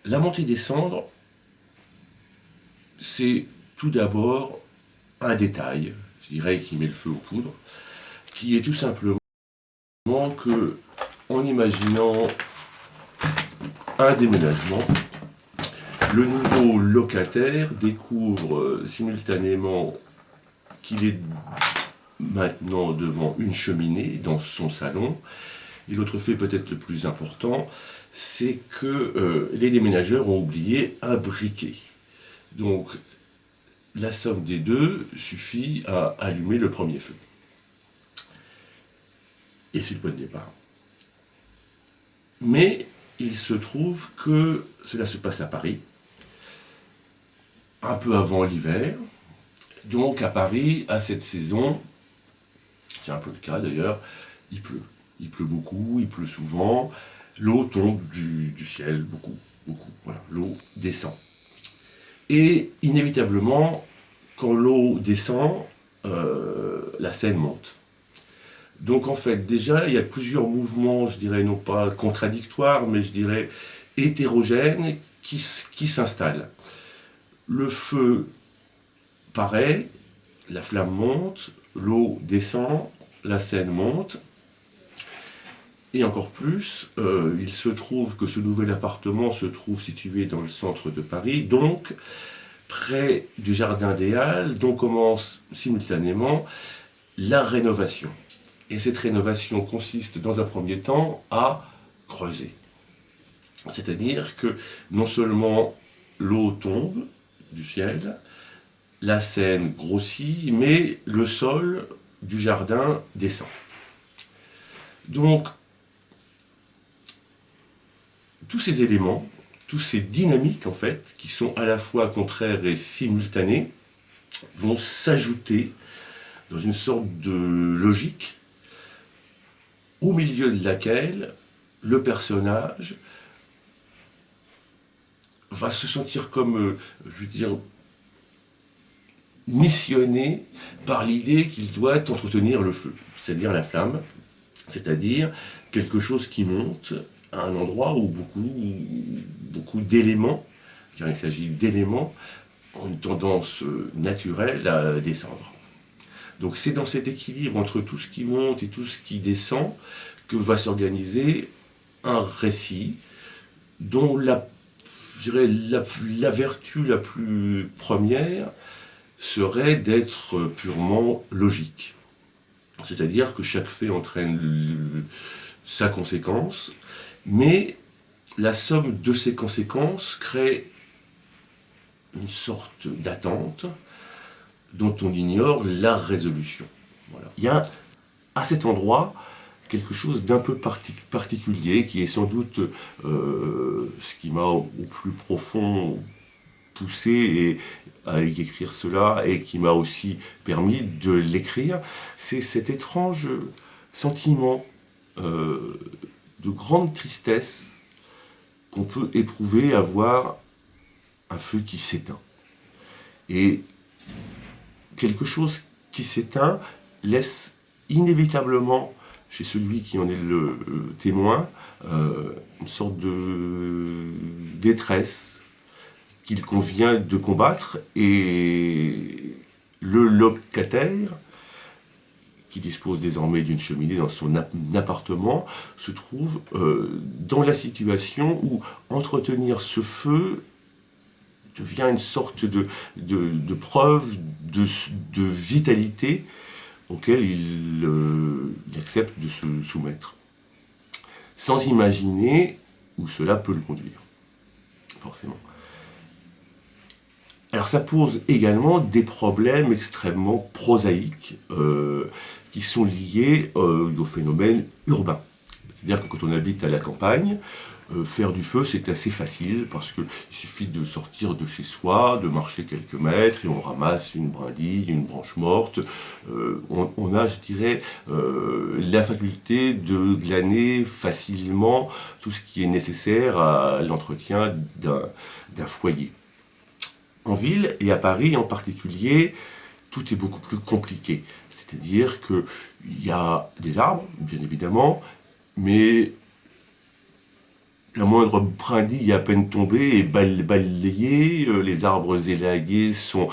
La montée des cendres, c'est tout d'abord un détail, je dirais, qui met le feu aux poudres, qui est tout simplement que, en imaginant un déménagement, le nouveau locataire découvre simultanément qu'il est maintenant devant une cheminée dans son salon. Et l'autre fait peut-être le plus important, c'est que les déménageurs ont oublié un briquet. Donc la somme des deux suffit à allumer le premier feu. Et c'est le point de départ. Mais il se trouve que cela se passe à Paris, un peu avant l'hiver. Donc à Paris, à cette saison, c'est un peu le cas d'ailleurs, il pleut. Il pleut beaucoup, il pleut souvent, l'eau tombe du ciel, beaucoup, beaucoup. Voilà, l'eau descend. Et inévitablement, quand l'eau descend, la Seine monte. Donc en fait, déjà, il y a plusieurs mouvements, je dirais non pas contradictoires, mais je dirais hétérogènes, qui s'installent. Le feu paraît, la flamme monte, l'eau descend, la Seine monte. Et encore plus, il se trouve que ce nouvel appartement se trouve situé dans le centre de Paris, donc près du Jardin des Halles, dont commence simultanément la rénovation. Et cette rénovation consiste dans un premier temps à creuser. C'est-à-dire que non seulement l'eau tombe du ciel, la Seine grossit, mais le sol du jardin descend. Donc, tous ces éléments, toutes ces dynamiques en fait, qui sont à la fois contraires et simultanées, vont s'ajouter dans une sorte de logique au milieu de laquelle le personnage va se sentir comme, je veux dire, missionné par l'idée qu'il doit entretenir le feu, c'est-à-dire la flamme, c'est-à-dire quelque chose qui monte à un endroit où beaucoup d'éléments, car il s'agit d'éléments, ont une tendance naturelle à descendre. Donc c'est dans cet équilibre entre tout ce qui monte et tout ce qui descend que va s'organiser un récit dont je dirais, la vertu la plus première serait d'être purement logique. C'est-à-dire que chaque fait entraîne sa conséquence, mais la somme de ces conséquences crée une sorte d'attente dont on ignore la résolution. Voilà. Il y a à cet endroit quelque chose d'un peu particulier qui est sans doute ce qui m'a au plus profond poussé à écrire cela et qui m'a aussi permis de l'écrire, c'est cet étrange sentiment de grande tristesse qu'on peut éprouver à voir un feu qui s'éteint. Et quelque chose qui s'éteint laisse inévitablement chez celui qui en est le témoin une sorte de détresse qu'il convient de combattre, et le locataire, qui dispose désormais d'une cheminée dans son appartement, se trouve dans la situation où entretenir ce feu devient une sorte de preuve de vitalité auquel il accepte de se soumettre, sans imaginer où cela peut le conduire, forcément. Alors ça pose également des problèmes extrêmement prosaïques qui sont liés au phénomène urbain. C'est-à-dire que quand on habite à la campagne, faire du feu c'est assez facile parce qu'il suffit de sortir de chez soi, de marcher quelques mètres et on ramasse une brindille, une branche morte. On a, je dirais, la faculté de glaner facilement tout ce qui est nécessaire à l'entretien d'un foyer. En ville, et à Paris en particulier, tout est beaucoup plus compliqué. C'est-à-dire qu'il y a des arbres, bien évidemment, mais la moindre brindille à peine tombée est balayée, les arbres élagués sont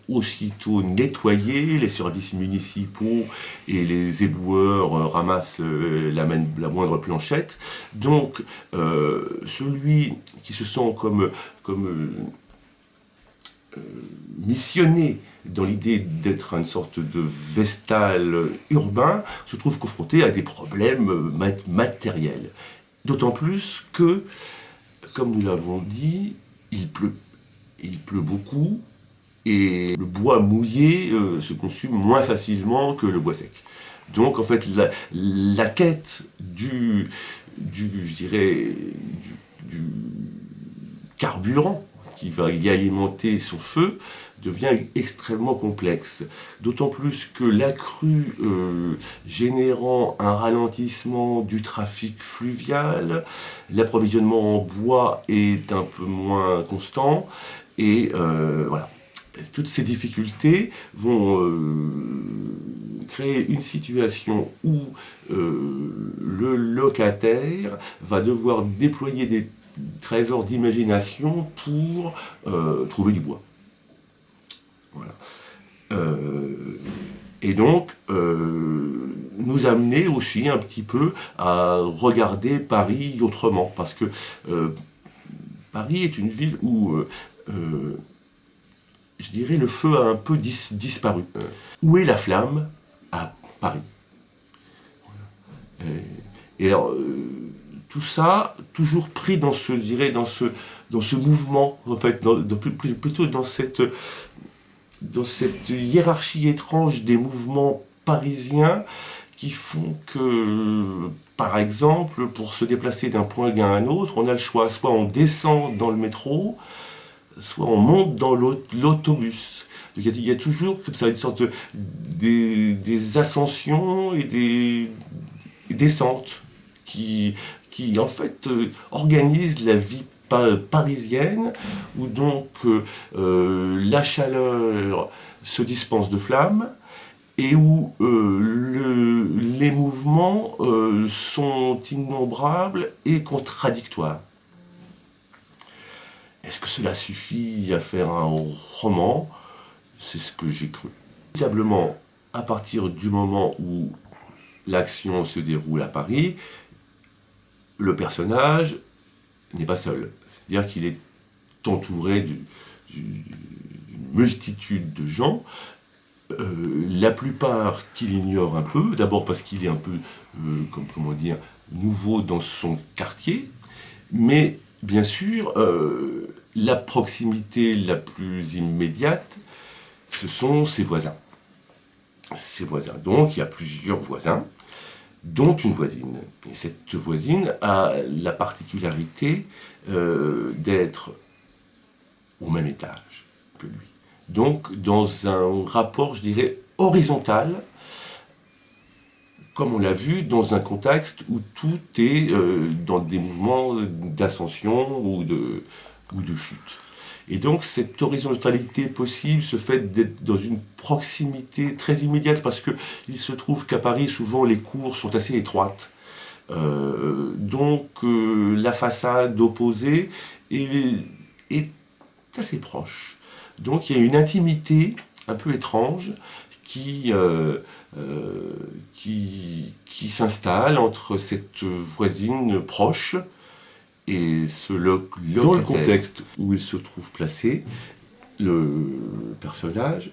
aussitôt nettoyés, les services municipaux et les éboueurs ramassent la moindre planchette. Donc, celui qui se sent comme missionné dans l'idée d'être une sorte de vestal urbain, se trouve confronté à des problèmes matériels. D'autant plus que, comme nous l'avons dit, il pleut. Il pleut beaucoup et le bois mouillé se consume moins facilement que le bois sec. Donc en fait, la quête je dirais, du carburant qui va y alimenter son feu devient extrêmement complexe. D'autant plus que la crue générant un ralentissement du trafic fluvial, l'approvisionnement en bois est un peu moins constant, et voilà. Toutes ces difficultés vont créer une situation où le locataire va devoir déployer des trésors d'imagination pour trouver du bois. Voilà. Et donc, nous amener aussi un petit peu à regarder Paris autrement, parce que Paris est une ville où, je dirais, le feu a un peu disparu. Où est la flamme? À Paris. Et alors, tout ça, toujours pris dans ce, je dirais, dans ce mouvement, en fait, plutôt dans cette hiérarchie étrange des mouvements parisiens qui font que, par exemple, pour se déplacer d'un point à un autre, on a le choix, soit on descend dans le métro, soit on monte dans l'autobus. Il y a toujours comme ça une sorte des ascensions et des descentes qui en fait organisent la vie parisienne, où donc la chaleur se dispense de flammes et où les mouvements sont innombrables et contradictoires. Est-ce que cela suffit à faire un roman? C'est ce que j'ai cru. Véritablement, à partir du moment où l'action se déroule à Paris, le personnage n'est pas seul. C'est-à-dire qu'il est entouré d'une multitude de gens, la plupart qu'il ignore un peu, d'abord parce qu'il est un peu, comment dire, nouveau dans son quartier, mais bien sûr, la proximité la plus immédiate, ce sont ses voisins. Ses voisins. Donc, il y a plusieurs voisins, dont une voisine. Et cette voisine a la particularité d'être au même étage que lui. Donc, dans un rapport, je dirais, horizontal, comme on l'a vu, dans un contexte où tout est dans des mouvements d'ascension ou de chute. Et donc cette horizontalité possible se fait d'être dans une proximité très immédiate, parce qu'il se trouve qu'à Paris, souvent les cours sont assez étroites. Donc la façade opposée est assez proche. Donc il y a une intimité un peu étrange qui s'installe entre cette voisine proche et dans le contexte où il se trouve placé, le personnage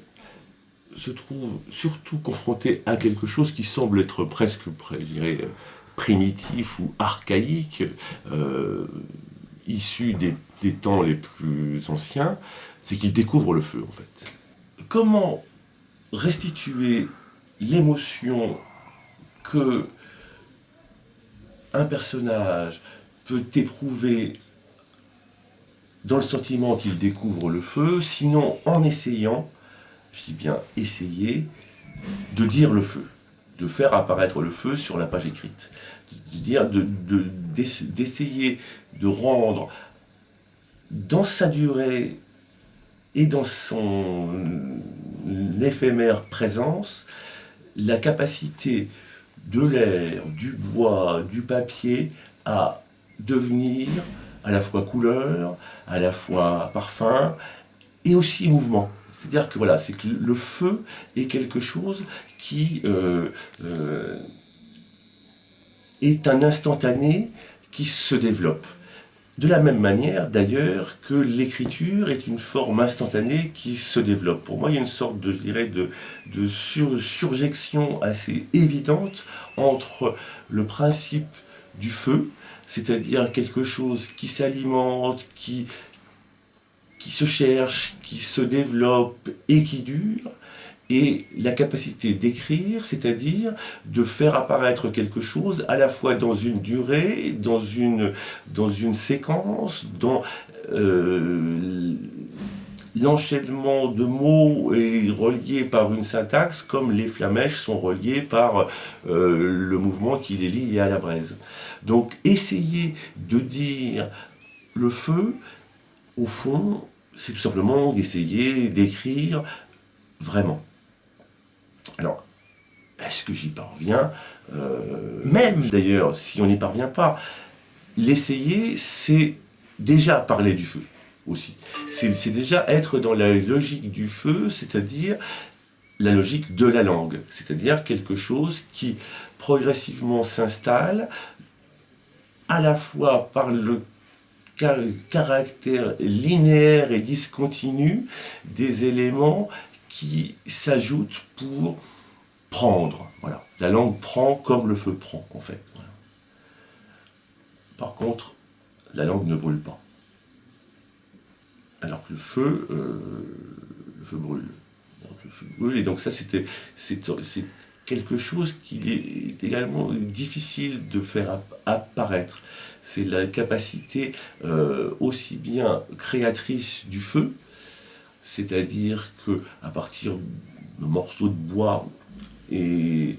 se trouve surtout confronté à quelque chose qui semble être presque, je dirais, primitif ou archaïque, issu des temps les plus anciens, c'est qu'il découvre le feu, en fait. Comment restituer l'émotion que un personnage peut éprouver dans le sentiment qu'il découvre le feu, sinon en essayant, je dis bien essayer, de dire le feu, de faire apparaître le feu sur la page écrite, d'essayer de rendre dans sa durée et dans son éphémère présence la capacité de l'air, du bois, du papier à devenir à la fois couleur, à la fois parfum, et aussi mouvement. C'est-à-dire que voilà, c'est que le feu est quelque chose qui est un instantané qui se développe. De la même manière, d'ailleurs, que l'écriture est une forme instantanée qui se développe. Pour moi, il y a une sorte de, je dirais, de surjection assez évidente entre le principe du feu, c'est-à-dire quelque chose qui s'alimente, qui se cherche, qui se développe et qui dure, et la capacité d'écrire, c'est-à-dire de faire apparaître quelque chose à la fois dans une durée, dans une séquence, dans l'enchaînement de mots est relié par une syntaxe, comme les flamèches sont reliées par le mouvement qui les lie à la braise. Donc essayer de dire le feu, au fond, c'est tout simplement d'essayer d'écrire vraiment. Alors, est-ce que j'y parviens Même d'ailleurs, si on n'y parvient pas, l'essayer, c'est déjà parler du feu aussi. C'est déjà être dans la logique du feu, c'est-à-dire la logique de la langue, c'est-à-dire quelque chose qui progressivement s'installe à la fois par le caractère linéaire et discontinu des éléments qui s'ajoutent pour prendre. Voilà. La langue prend comme le feu prend, en fait. Voilà. Par contre, la langue ne brûle pas. Alors que le feu brûle. Donc, le feu brûle, et donc ça, c'est quelque chose qui est également difficile de faire apparaître. C'est la capacité aussi bien créatrice du feu, c'est-à-dire que à partir de morceaux de bois et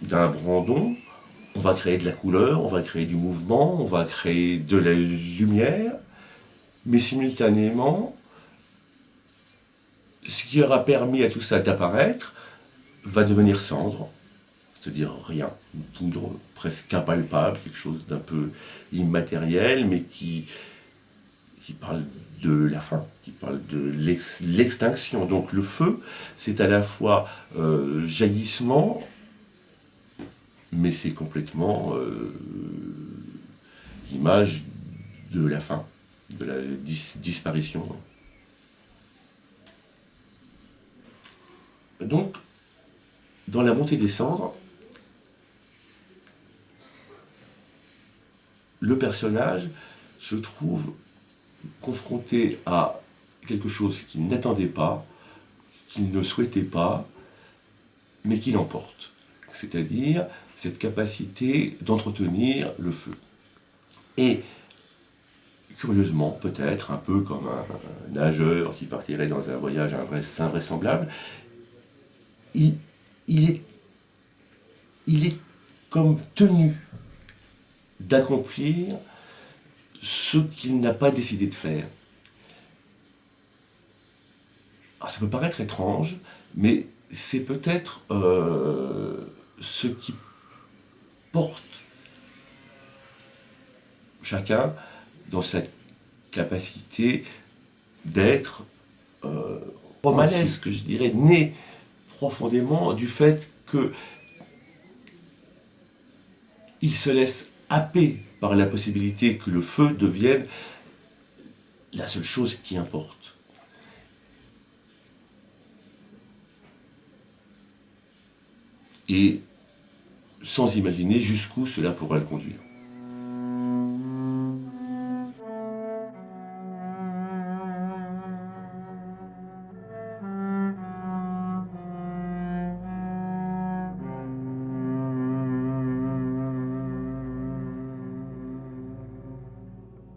d'un brandon, on va créer de la couleur, on va créer du mouvement, on va créer de la lumière, mais simultanément, ce qui aura permis à tout ça d'apparaître va devenir cendre, c'est-à-dire rien, une poudre presque impalpable, quelque chose d'un peu immatériel, mais qui parle de la fin, qui parle de l'extinction. Donc le feu, c'est à la fois jaillissement, mais c'est complètement l'image de la fin, de la disparition. Donc, dans la montée des cendres, le personnage se trouve confronté à quelque chose qu'il n'attendait pas, qu'il ne souhaitait pas, mais qui l'emporte. C'est-à-dire cette capacité d'entretenir le feu. Et curieusement, peut-être, un peu comme un nageur qui partirait dans un voyage invraisemblable, il est comme tenu d'accomplir ce qu'il n'a pas décidé de faire. Alors, ça peut paraître étrange, mais c'est peut-être ce qui porte chacun dans sa capacité d'être romanesque, je dirais, né profondément du fait qu'il se laisse happer par la possibilité que le feu devienne la seule chose qui importe. Et sans imaginer jusqu'où cela pourra le conduire.